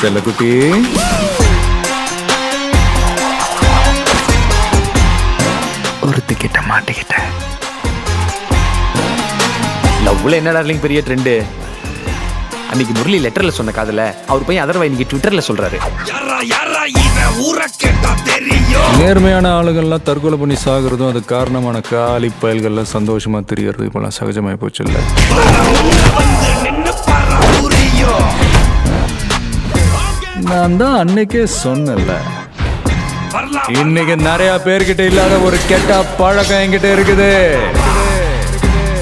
செல்லக்குட்டி, ஒருத்திக்கிட்ட மாட்டிக்கிட்டேன். லவ்ல என்ன டார்லிங் பெரிய ட்ரெண்டு? அன்னைக்கு முரளி லெட்டர்ல சொன்ன காதல அவர் போய் அதர்வா இன்னைக்கு ட்விட்டர்ல சொல்றாரு. நேர்மையான ஆளுகள்லாம் தற்கொலை பண்ணி சாகுறதும் அது காரணமான காலி பயல்கள்லாம் சந்தோஷமா தெரியறது இப்பெல்லாம் சகஜமாய் போச்சு இல்ல? நான் தான் அன்னைக்கே சொன்னல, இன்னைக்கு நிறைய பேர்கிட்ட இல்லாத ஒரு கெட்ட பழக்கம் என்கிட்ட இருக்குது.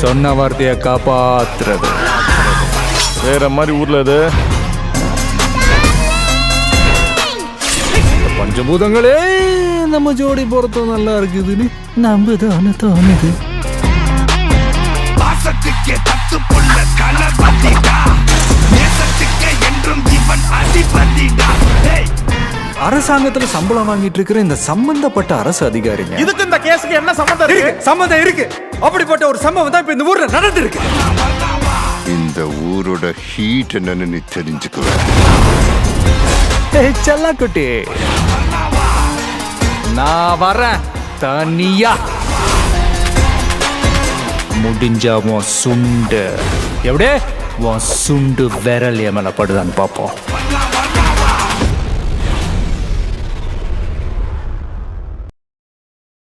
சொன்ன வார்த்தைய காப்பாத்துறது. வேற மாதிரி ஊர்ல இது பஞ்சபூதங்களே நம்ம ஜோடி பொறுத்த நல்லா இருக்குதுன்னு நம்புதானே தோணுது. அரசாங்கத்துல சம்பளம் வாங்கிட்டு இருக்கிற இந்த சம்பந்தப்பட்ட அரசு அதிகாரிங்க, இதுக்கு இந்த கேஸுக்கு என்ன சம்பந்தம் இருக்கு? சம்பந்தம் இருக்கு. அப்படிப்பட்ட ஒரு சம்பவம் தான் இப்ப இந்த ஊர்ல நடந்திருக்கு. இந்த ஊரோட ஹீட் என்னன்னு நீ தெரிஞ்சுக்குவ. செல்லக்குட்டி, நான் வரேன் தனியா. முடிஞ்சா உன் சுண்டு எப்படியே உன் சுண்டு விரல் என் மேல படுதான்னு பார்ப்போம்.